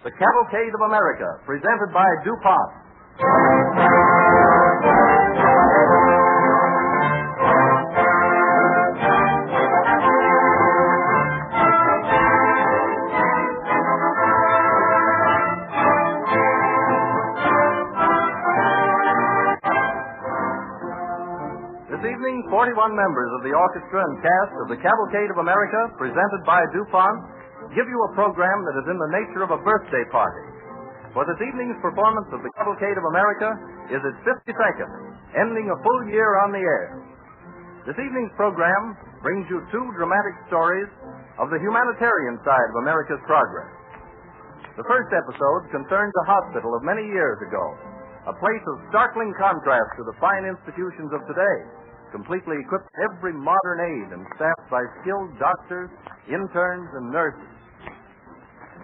The Cavalcade of America, presented by DuPont. This evening, 41 members of the orchestra and cast of the Cavalcade of America, presented by DuPont, give you a program that is in the nature of a birthday party. For this evening's performance of the Cavalcade of America is its 52nd, ending a full year on the air. This evening's program brings you two dramatic stories of the humanitarian side of America's progress. The first episode concerns a hospital of many years ago, a place of startling contrast to the fine institutions of today, completely equipped with every modern aid and staffed by skilled doctors, interns, and nurses.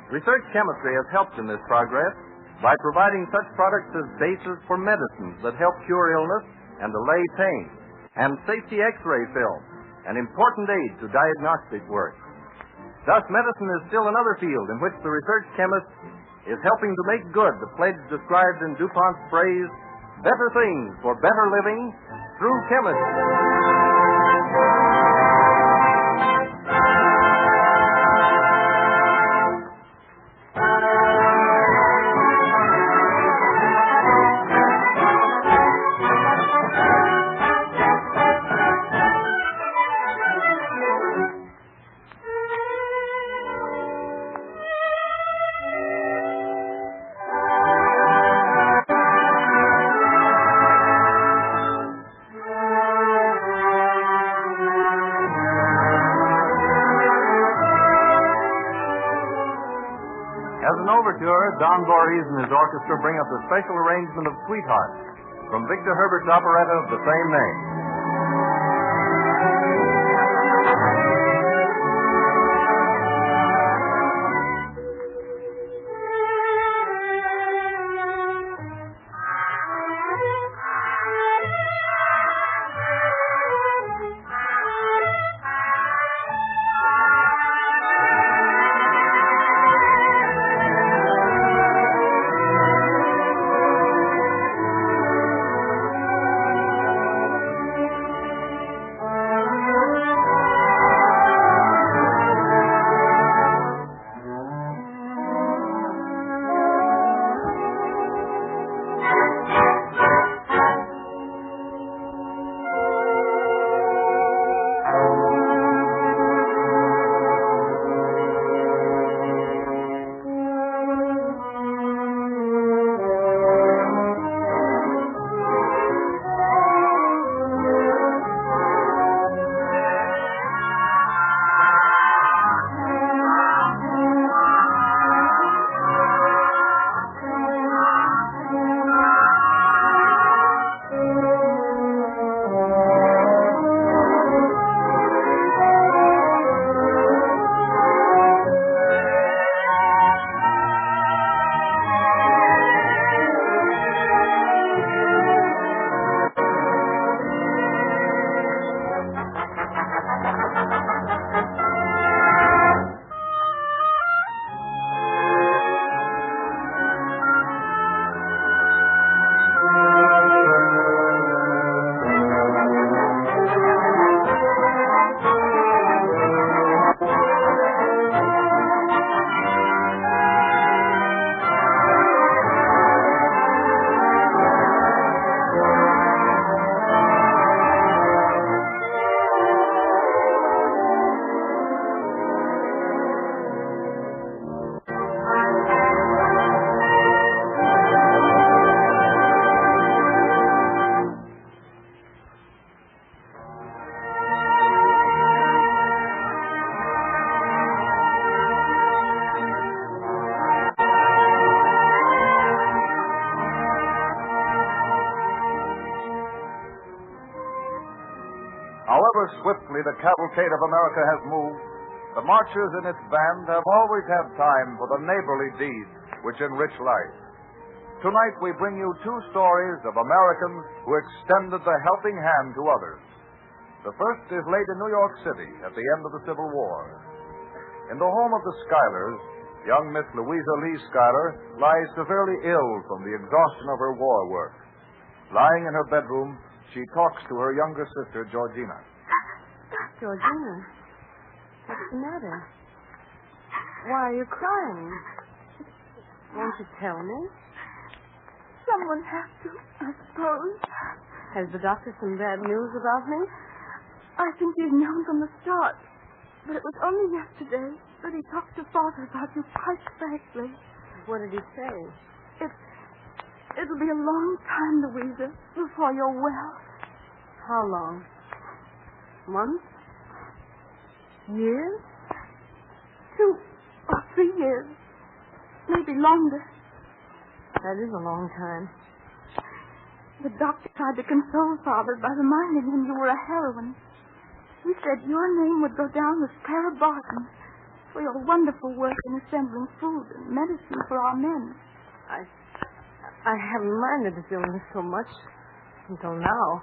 Research chemistry has helped in this progress by providing such products as bases for medicines that help cure illness and allay pain, and safety X-ray film, an important aid to diagnostic work. Thus, medicine is still another field in which the research chemist is helping to make good the pledge described in DuPont's phrase, better things for better living through chemistry. As an overture, Don Voorhees and his orchestra bring us a special arrangement of Sweetheart from Victor Herbert's operetta of the same name. However swiftly the Cavalcade of America has moved, the marchers in its band have always had time for the neighborly deeds which enrich life. Tonight we bring you two stories of Americans who extended the helping hand to others. The first is laid in New York City at the end of the Civil War. In the home of the Schuylers, Young Miss Louisa Lee Schuyler lies severely ill from the exhaustion of her war work. Lying in her bedroom, she talks to her younger sister, Georgina. Georgina, what's the matter? Why are you crying? Won't you tell me? Someone has to, I suppose. Has the doctor some bad news about me? I think he's known from the start. But it was only yesterday that he talked to Father about you quite frankly. What did he say? It'll be a long time, Louisa, before you're well. How long? Months? Years? 2 or 3 years. Maybe longer. That is a long time. The doctor tried to console Father by reminding him you were a heroine. He said your name would go down with Clara Barton for your wonderful work in assembling food and medicine for our men. I haven't minded this illness so much until now.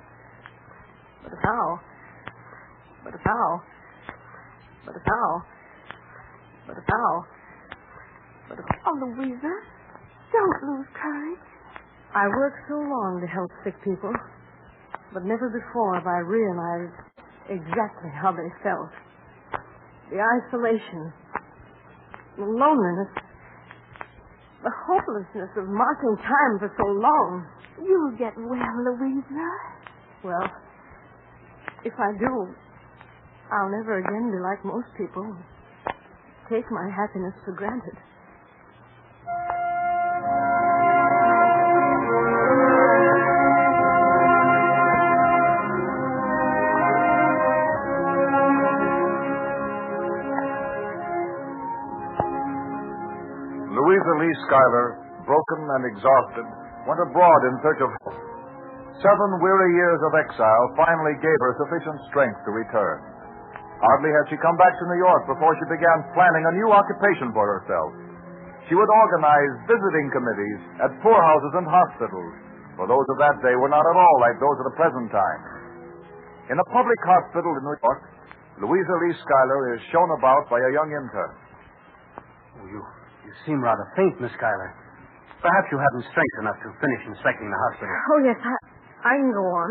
But how? Oh, Louisa, don't lose courage. I worked so long to help sick people, but never before have I realized exactly how they felt. The isolation, the loneliness, the hopelessness of marking time for so long. You'll get well, Louisa. Well, if I do, I'll never again be like most people. Take my happiness for granted. Louisa Lee Schuyler, broken and exhausted, went abroad in search of hope. 7 weary years of exile finally gave her sufficient strength to return. Hardly had she come back to New York before she began planning a new occupation for herself. She would organize visiting committees at poorhouses and hospitals, for those of that day were not at all like those of the present time. In a public hospital in New York, Louisa Lee Schuyler is shown about by a young intern. Oh, you seem rather faint, Miss Schuyler. Perhaps you haven't strength enough to finish inspecting the hospital. Oh, yes, I can go on.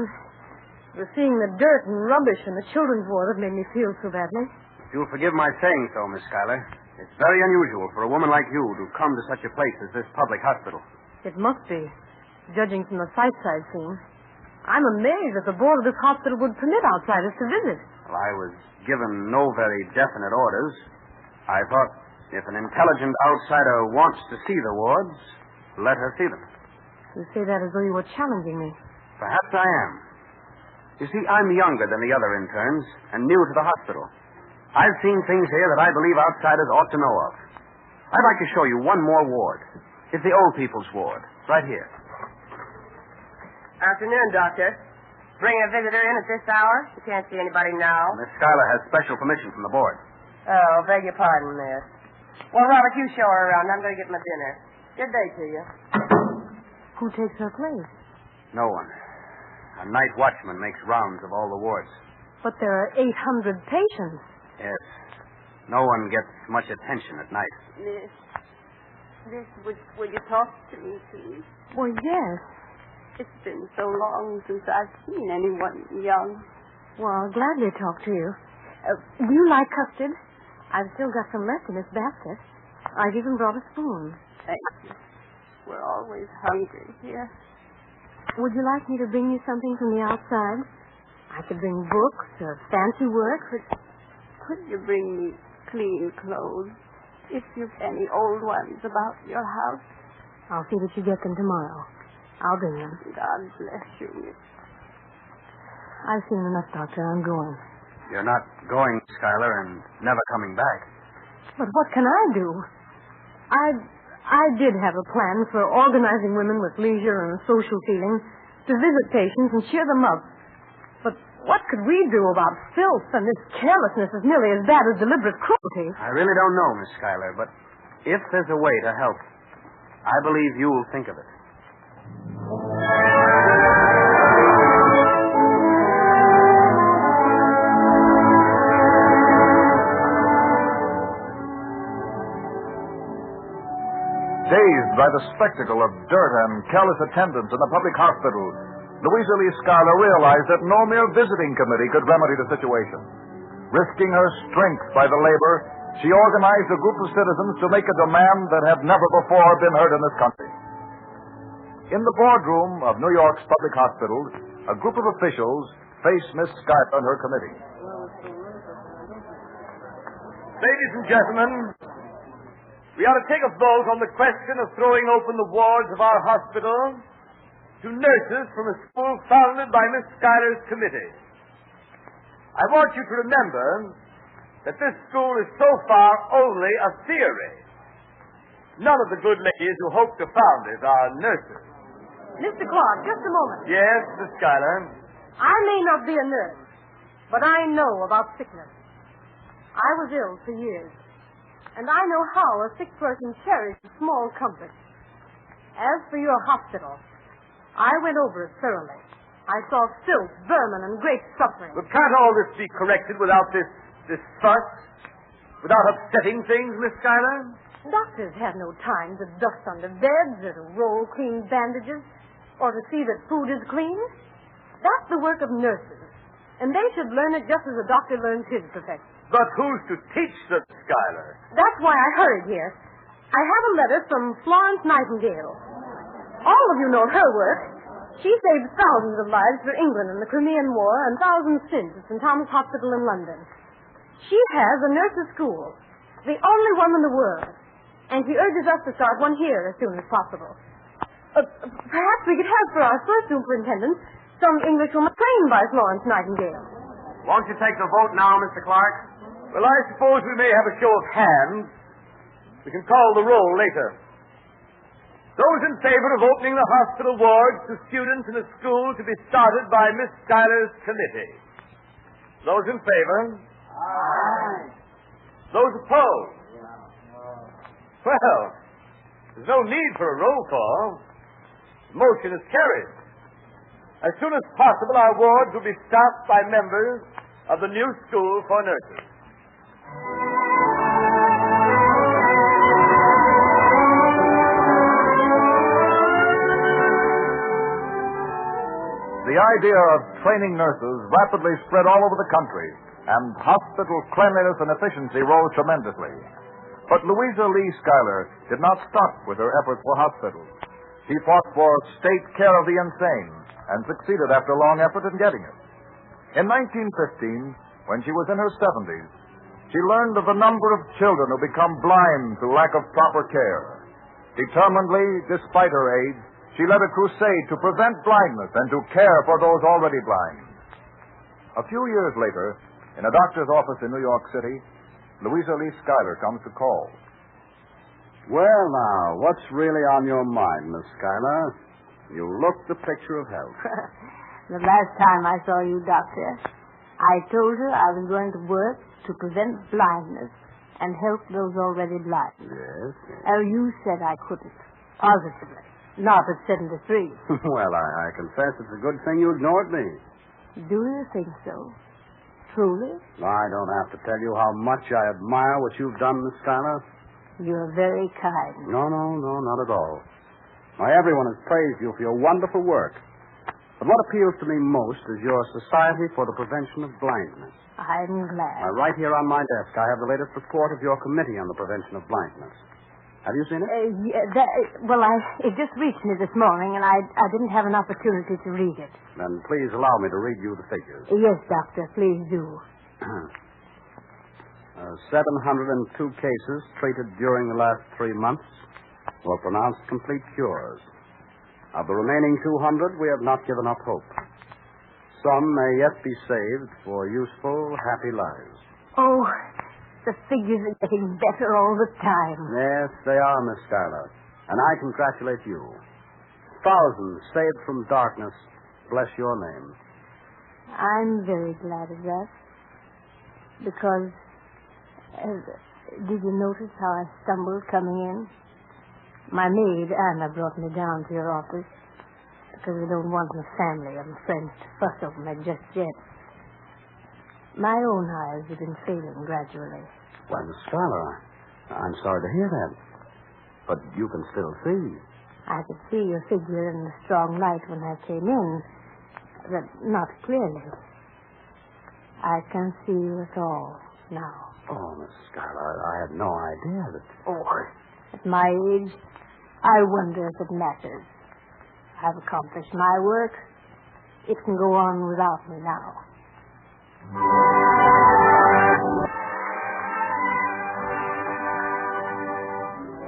It was seeing the dirt and rubbish in the children's ward that made me feel so badly. If you'll forgive my saying so, Miss Schuyler, it's very unusual for a woman like you to come to such a place as this public hospital. It must be, judging from the sights I've seen. I'm amazed that the board of this hospital would permit outsiders to visit. Well, I was given no very definite orders. I thought if an intelligent outsider wants to see the wards, let her see them. You say that as though you were challenging me. Perhaps I am. You see, I'm younger than the other interns and new to the hospital. I've seen things here that I believe outsiders ought to know of. I'd like to show you one more ward. It's the old people's ward, right here. Afternoon, Doctor. Bring a visitor in at this hour? You can't see anybody now. Miss Schuyler has special permission from the board. Oh, beg your pardon, miss. Well, Robert, you show her around. I'm going to get my dinner. Good day to you. Who takes her place? No one. A night watchman makes rounds of all the wards. But there are 800 patients. Yes. No one gets much attention at night. Miss, would you talk to me, please? Well, yes. It's been so long since I've seen anyone young. Well, I'll gladly talk to you. Do you like custard? I've still got some left in this basket. I've even brought a spoon. Thank you. We're always hungry here. Would you like me to bring you something from the outside? I could bring books or fancy work. Could you bring me clean clothes, if you've any old ones about your house? I'll see that you get them tomorrow. I'll bring them. God bless you, miss. I've seen enough, Doctor. I'm going. You're not going, Schuyler, and never coming back. But what can I do? I did have a plan for organizing women with leisure and social feeling to visit patients and cheer them up. But what could we do about filth and this carelessness is nearly as bad as deliberate cruelty? I really don't know, Miss Schuyler, but if there's a way to help, I believe you'll think of it. by the spectacle of dirt and careless attendance in the public hospital, Louisa Lee Schuyler realized that no mere visiting committee could remedy the situation. Risking her strength by the labor, she organized a group of citizens to make a demand that had never before been heard in this country. In the boardroom of New York's public hospital, a group of officials faced Miss Schuyler and her committee. Ladies and gentlemen, we are to take a vote on the question of throwing open the wards of our hospital to nurses from a school founded by Miss Schuyler's committee. I want you to remember that this school is so far only a theory. None of the good ladies who hope to found it are nurses. Mr. Clark, just a moment. Yes, Miss Schuyler. I may not be a nurse, but I know about sickness. I was ill for years, and I know how a sick person cherishes small comforts. As for your hospital, I went over it thoroughly. I saw filth, vermin, and great suffering. But can't all this be corrected without this fuss? Without upsetting things, Miss Schuyler? Doctors have no time to dust under beds or to roll clean bandages or to see that food is clean. That's the work of nurses, and they should learn it just as a doctor learns his profession. But who's to teach them, Schuyler? That's why I hurried here. I have a letter from Florence Nightingale. All of you know her work. She saved thousands of lives for England in the Crimean War and thousands since at St. Thomas Hospital in London. She has a nurses' school, the only one in the world, and she urges us to start one here as soon as possible. Perhaps we could have for our first superintendent some Englishwoman trained by Florence Nightingale. Won't you take the vote now, Mr. Clark? Well, I suppose we may have a show of hands. We can call the roll later. Those in favor of opening the hospital wards to students in a school to be started by Miss Schuyler's committee. Those in favor? Aye. Those opposed? Well, there's no need for a roll call. The motion is carried. As soon as possible, our wards will be staffed by members of the new school for nurses. The idea of training nurses rapidly spread all over the country, and hospital cleanliness and efficiency rose tremendously. But Louisa Lee Schuyler did not stop with her efforts for hospitals. She fought for state care of the insane and succeeded after long effort in getting it. In 1915, when she was in her 70s, she learned of the number of children who become blind through lack of proper care. Determinedly, despite her age, she led a crusade to prevent blindness and to care for those already blind. A few years later, in a doctor's office in New York City, Louisa Lee Schuyler comes to call. Well, now, what's really on your mind, Miss Schuyler? You look the picture of health. The last time I saw you, Doctor, I told her I was going to work to prevent blindness and help those already blind. Yes. Oh, you said I couldn't. Positively. Not at 73. Well, I confess it's a good thing you ignored me. Do you think so? Truly? I don't have to tell you how much I admire what you've done, Miss Schuyler. You're very kind. No, not at all. Now, everyone has praised you for your wonderful work. But what appeals to me most is your Society for the Prevention of Blindness. I'm glad. Now, right here on my desk, I have the latest report of your Committee on the Prevention of Blindness. Have you seen it? It just reached me this morning, and I didn't have an opportunity to read it. Then please allow me to read you the figures. Yes, Doctor, please do. 702 cases treated during the last 3 months were pronounced complete cures. Of the remaining 200, we have not given up hope. Some may yet be saved for useful, happy lives. Oh, the figures are getting better all the time. Yes, they are, Miss Schuyler. And I congratulate you. Thousands saved from darkness. Bless your name. I'm very glad of that. Because, did you notice how I stumbled coming in? My maid, Anna, brought me down to your office because we don't want my family and friends to fuss over me just yet. My own eyes have been failing gradually. Well, Miss Schuyler, I'm sorry to hear that. But you can still see. I could see your figure in the strong light when I came in, but not clearly. I can see you at all now. Oh, Miss Schuyler, I had no idea that... Oh, at my age, I wonder if it matters. I've accomplished my work. It can go on without me now.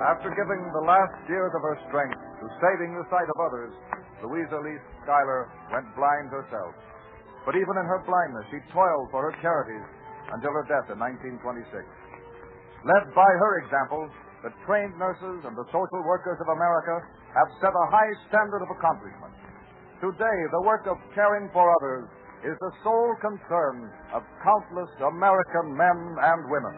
After giving the last years of her strength to saving the sight of others, Louisa Lee Schuyler went blind herself. But even in her blindness, she toiled for her charities until her death in 1926. Led by her example, the trained nurses and the social workers of America have set a high standard of accomplishment. Today, the work of caring for others is the sole concern of countless American men and women.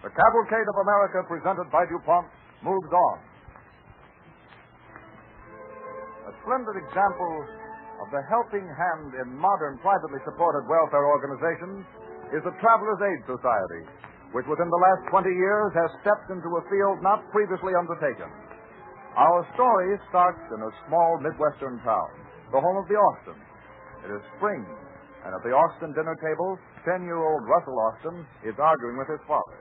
The Cavalcade of America, presented by DuPont, moves on. A splendid example of the helping hand in modern privately supported welfare organizations is the Travelers' Aid Society, which within the last 20 years has stepped into a field not previously undertaken. Our story starts in a small Midwestern town, the home of the Austins. It is spring, and at the Austin dinner table, 10-year-old Russell Austin is arguing with his father.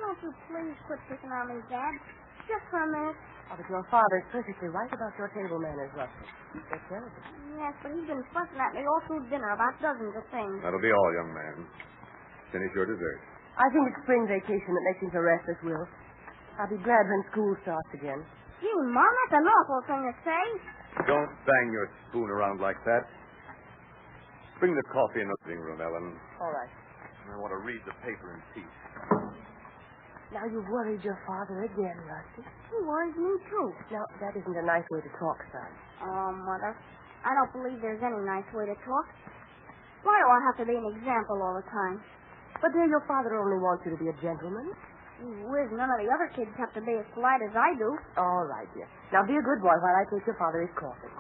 Won't you please quit picking on me, Dad? Just for a minute. Oh, but your father's perfectly right about your table manners, Russell. Take care of it. Yes, but he's been fussing at me all through dinner about dozens of things. That'll be all, young man. Finish your dessert. I think it's spring vacation that makes him so restless, Will. I'll be glad when school starts again. Gee, Mom, that's an awful thing to say. Don't bang your spoon around like that. Bring the coffee in the living room, Ellen. All right. I want to read the paper in peace. Now you've worried your father again, Rusty. He worries me, too. Now, that isn't a nice way to talk, son. Oh, Mother, I don't believe there's any nice way to talk. Why do I have to be an example all the time? But dear, your father only wants you to be a gentleman. Gee whiz, none of the other kids have to be as polite as I do. All right, dear. Now be a good boy while I take your father his coffee.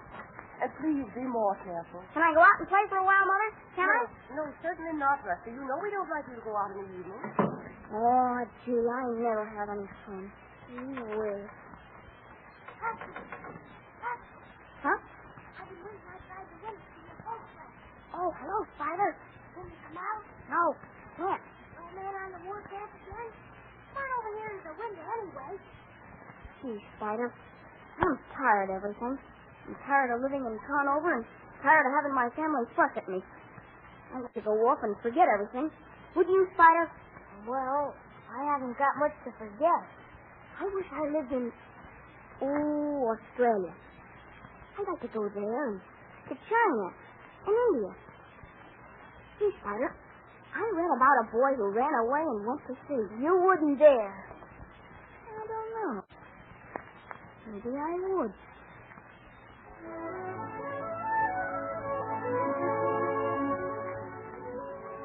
And please be more careful. Can I go out and play for a while, Mother? Can I? No, certainly not, Rusty. You know we don't like you to go out in the evening. Oh, gee, I never have any fun. Gee whiz. Huh? I've been waiting outside the window for your postman. Oh, hello, Spider. Can you come out? No, can't. No man on the warpath again? Come on over here to the window anyway. Gee, Spider, I'm tired of everything. I'm tired of living in Conover and tired of having my family fuss at me. I'd like to go off and forget everything. Would you, Spider? Well, I haven't got much to forget. I wish I lived in, Australia. I'd like to go there and to China and India. Gee, Spider, I read about a boy who ran away and went to sea. You wouldn't dare. I don't know. Maybe I would.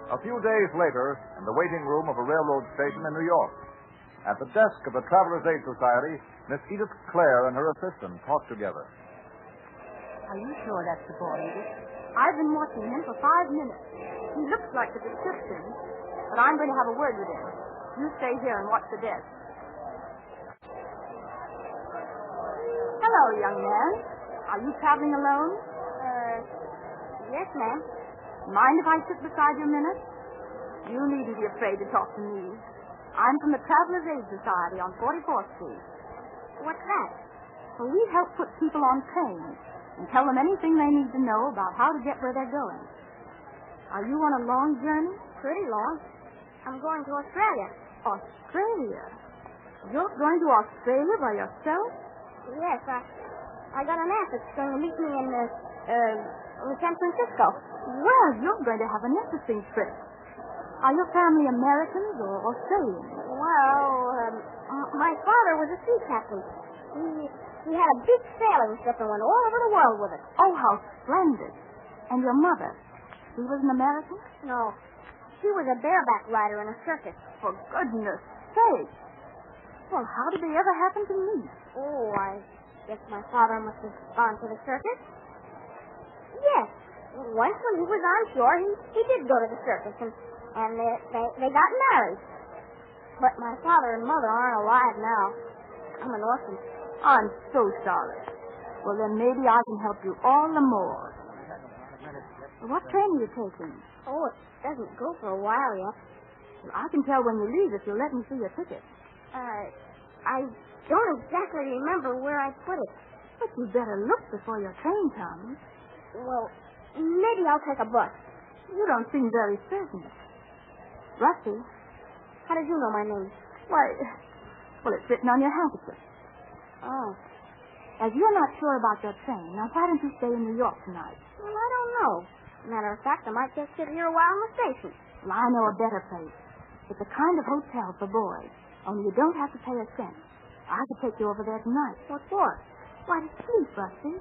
A few days later, in the waiting room of a railroad station in New York, at the desk of the Travelers' Aid Society, Miss Edith Clare and her assistant talk together. Are you sure that's the boy, Edith? I've been watching him for 5 minutes. He looks like the description, but I'm going to have a word with him. You stay here and watch the desk. Hello, young man. Are you traveling alone? Yes, ma'am. Mind if I sit beside you a minute? You needn't be afraid to talk to me. I'm from the Travelers' Aid Society on 44th Street. What's that? Well, we help put people on trains and tell them anything they need to know about how to get where they're going. Are you on a long journey? Pretty long. I'm going to Australia. Australia? You're going to Australia by yourself? Yes, I got an aunt that's going to meet me in San Francisco. Well, you're going to have an interesting trip. Are your family Americans or Australians? Well, my father was a sea captain. He had a big sailing ship and went all over the world with it. Oh, how splendid. And your mother, she was an American? No, she was a bareback rider in a circus. For goodness sake. Well, how did they ever happen to meet? Oh, Guess my father must have gone to the circus. Yes. Once when he was on shore, he did go to the circus, and they got married. But my father and mother aren't alive now. I'm an orphan. I'm so sorry. Well, then maybe I can help you all the more. What train are you taking? Oh, it doesn't go for a while yet. Well, I can tell when you leave if you'll let me see your ticket. I don't exactly remember where I put it. But you better look before your train comes. Well, maybe I'll take a bus. You don't seem very certain. Rusty. How did you know my name? Why, well, it's written on your handkerchief. Oh. As you're not sure about your train, now why don't you stay in New York tonight? Well, I don't know. Matter of fact, I might just sit here a while in the station. Well, I know a better place. It's a kind of hotel for boys, only you don't have to pay a cent. I could take you over there tonight. What for? Why, to sleep, Rusty.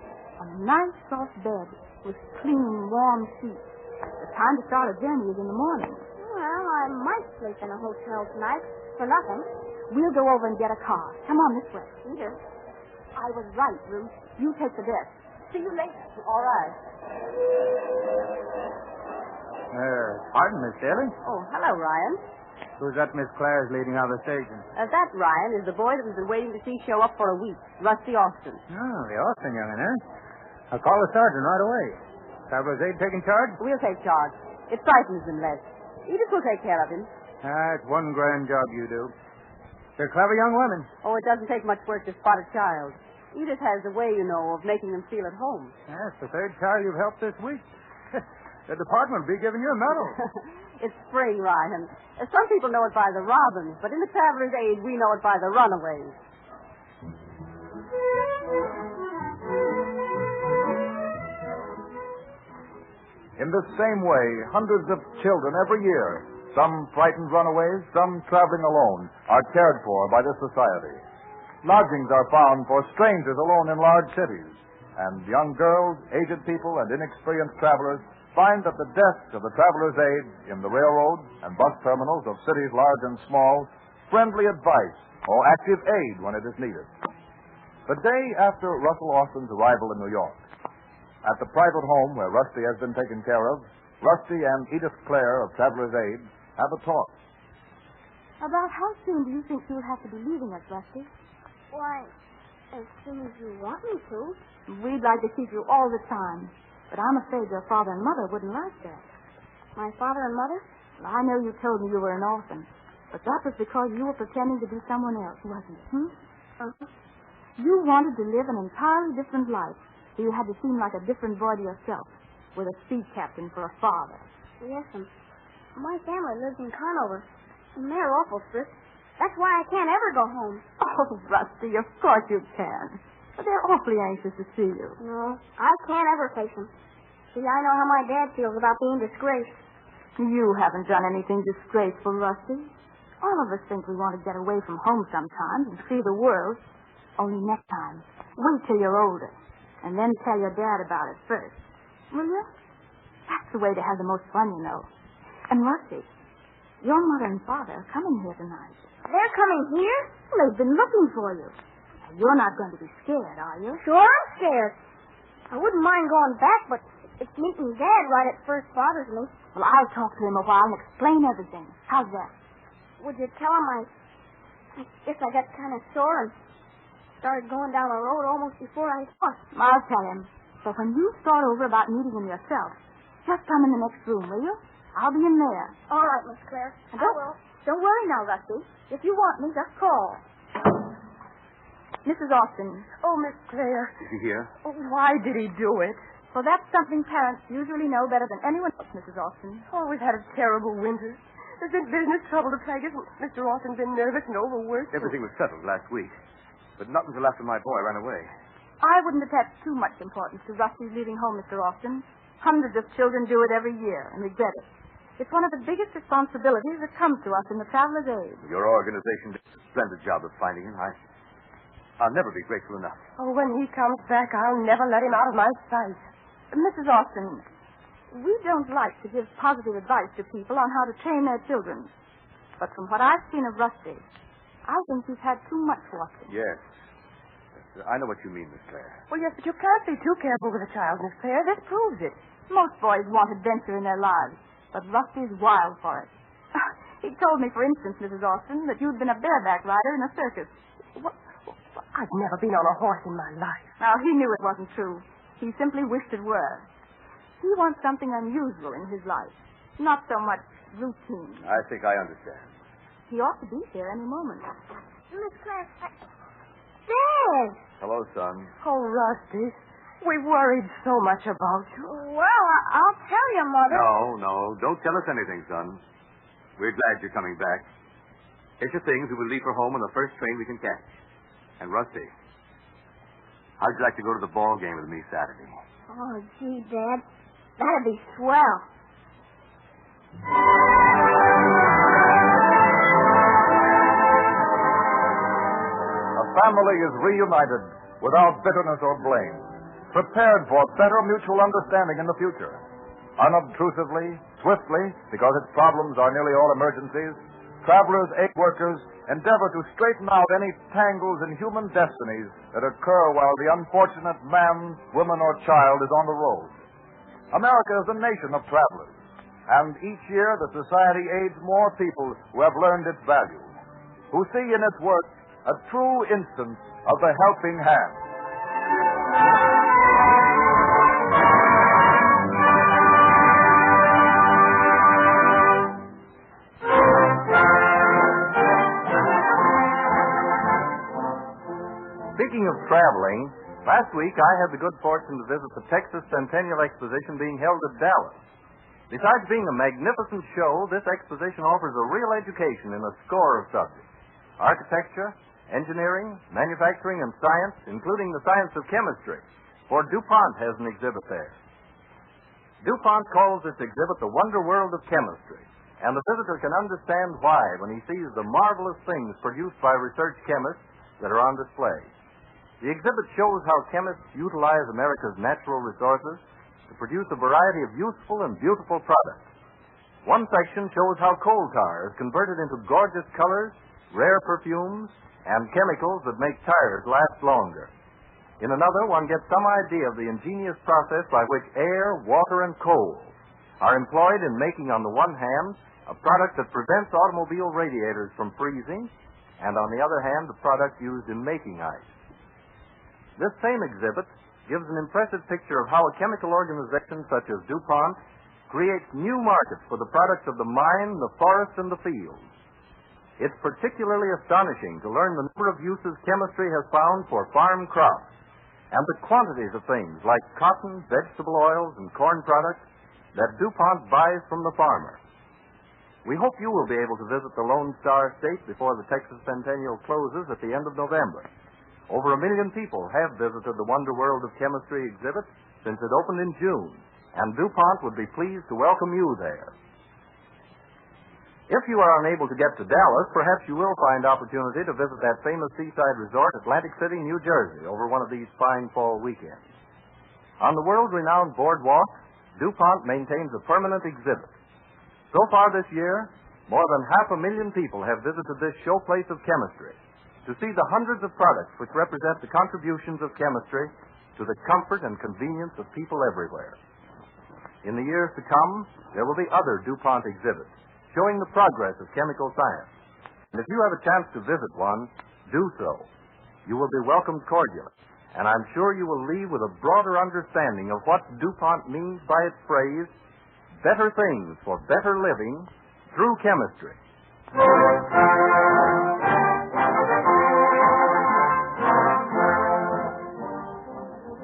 On a nice, soft bed with clean, warm sheets. The time to start a journey is in the morning. Well, I might sleep in a hotel tonight for nothing. We'll go over and get a car. Come on this way. Peter. I was right, Ruth. You take the desk. See you later. All right. Pardon, Miss Daly. Oh, hello, Ryan. Who's that Miss Claire's leading out of the station? That, Ryan, is the boy that we've been waiting to see show up for a week, Rusty Austin. Oh, the Austin young'un, eh? I'll call the sergeant right away. Traveler's aid taking charge? We'll take charge. It frightens him less. Edith will take care of him. It's one grand job you do. They're clever young women. Oh, it doesn't take much work to spot a child. Edith has a way, you know, of making them feel at home. That's the third child you've helped this week. The department will be giving you a medal. It's spring, Ryan. Some people know it by the robins, but in the Traveler's Aid, we know it by the runaways. In the same way, hundreds of children every year, some frightened runaways, some traveling alone, are cared for by this society. Lodgings are found for strangers alone in large cities, and young girls, aged people, and inexperienced travelers find at the desks of the Traveler's Aid in the railroads and bus terminals of cities large and small friendly advice or active aid when it is needed. The day after Russell Austin's arrival in New York, at the private home where Rusty has been taken care of, Rusty and Edith Clare of Traveler's Aid have a talk. About how soon do you think you'll have to be leaving us, Rusty? Why, as soon as you want me to. We'd like to keep you all the time, but I'm afraid your father and mother wouldn't like that. My father and mother? Well, I know you told me you were an orphan, but that was because you were pretending to be someone else, wasn't it? Uh-huh. You wanted to live an entirely different life, so you had to seem like a different boy to yourself, with a sea captain for a father. Yes, my family lives in Conover, and they're awful strict. That's why I can't ever go home. Oh, Rusty, of course you can. But they're awfully anxious to see you. No, I can't ever face them. See, I know how my dad feels about being disgraced. You haven't done anything disgraceful, Rusty. All of us think we want to get away from home sometimes and see the world. Only next time, wait till you're older, and then tell your dad about it first. Will you? That's the way to have the most fun, you know. And Rusty, your mother and father are coming here tonight. They're coming here? Well, they've been looking for you. Now, you're not going to be scared, are you? Sure, I'm scared. I wouldn't mind going back, but it's meeting Dad right at first bothers me. Well, I'll talk to him a while and explain everything. How's that? Would you tell him I guess I got kind of sore and started going down the road almost before I thought. I'll tell him. So when you start over about meeting him yourself, just come in the next room, will you? I'll be in there. All right, Miss Clare. I will. Don't worry now, Rusty. If you want me, just call. Mrs. Austin. Oh, Miss Clare. Is he here? Oh, why did he do it? Well, that's something parents usually know better than anyone else, Mrs. Austin. Oh, we've had a terrible winter. There's been business trouble to plague us. Mr. Austin's been nervous and overworked. Everything was settled last week, but not until after my boy ran away. I wouldn't attach too much importance to Rusty's leaving home, Mr. Austin. Hundreds of children do it every year and regret it. It's one of the biggest responsibilities that comes to us in the Traveler's Aid. Your organization did a splendid job of finding him. I'll never be grateful enough. Oh, when he comes back, I'll never let him out of my sight. Mrs. Austin, we don't like to give positive advice to people on how to train their children. But from what I've seen of Rusty, I think he's had too much watching. Yes. I know what you mean, Miss Claire. Well, yes, but you can't be too careful with a child, Miss Claire. This proves it. Most boys want adventure in their lives, but Rusty's wild for it. He told me, for instance, Mrs. Austin, that you'd been a bareback rider in a circus. What? I've never been on a horse in my life. Now, he knew it wasn't true. He simply wished it were. He wants something unusual in his life, not so much routine. I think I understand. He ought to be here any moment. Miss Claire, Dad! Hello, son. Oh, Rusty, we worried so much about you. Well, I'll tell you, Mother. No. Don't tell us anything, son. We're glad you're coming back. Get your things and we'll leave for home on the first train we can catch. And Rusty, how'd you like to go to the ball game with me Saturday? Oh, gee, Dad. That'd be swell. A family is reunited without bitterness or blame, prepared for better mutual understanding in the future. Unobtrusively, swiftly, because its problems are nearly all emergencies, travelers, egg workers endeavor to straighten out any tangles in human destinies that occur while the unfortunate man, woman, or child is on the road. America is a nation of travelers, and each year the society aids more people who have learned its value, who see in its work a true instance of the helping hand. Speaking of traveling, last week I had the good fortune to visit the Texas Centennial Exposition being held at Dallas. Besides being a magnificent show, this exposition offers a real education in a score of subjects: architecture, engineering, manufacturing, and science, including the science of chemistry, for DuPont has an exhibit there. DuPont calls this exhibit the Wonder World of Chemistry, and the visitor can understand why when he sees the marvelous things produced by research chemists that are on display. The exhibit shows how chemists utilize America's natural resources to produce a variety of useful and beautiful products. One section shows how coal tar is converted into gorgeous colors, rare perfumes, and chemicals that make tires last longer. In another, one gets some idea of the ingenious process by which air, water, and coal are employed in making, on the one hand, a product that prevents automobile radiators from freezing, and on the other hand, the product used in making ice. This same exhibit gives an impressive picture of how a chemical organization such as DuPont creates new markets for the products of the mine, the forest, and the fields. It's particularly astonishing to learn the number of uses chemistry has found for farm crops and the quantities of things like cotton, vegetable oils, and corn products that DuPont buys from the farmer. We hope you will be able to visit the Lone Star State before the Texas Centennial closes at the end of November. Over 1 million people have visited the Wonder World of Chemistry exhibit since it opened in June, and DuPont would be pleased to welcome you there. If you are unable to get to Dallas, perhaps you will find opportunity to visit that famous seaside resort, Atlantic City, New Jersey, over one of these fine fall weekends. On the world-renowned boardwalk, DuPont maintains a permanent exhibit. So far this year, more than 500,000 people have visited this showplace of chemistry to see the hundreds of products which represent the contributions of chemistry to the comfort and convenience of people everywhere. In the years to come, there will be other DuPont exhibits showing the progress of chemical science. And if you have a chance to visit one, do so. You will be welcomed cordially, and I'm sure you will leave with a broader understanding of what DuPont means by its phrase, better things for better living through chemistry.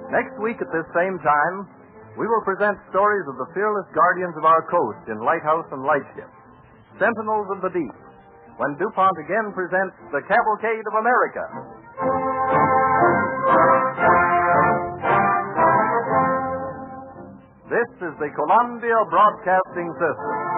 Next week at this same time, we will present stories of the fearless guardians of our coast in lighthouse and lightship, sentinels of the deep, when DuPont again presents the Cavalcade of America. This is the Columbia Broadcasting System.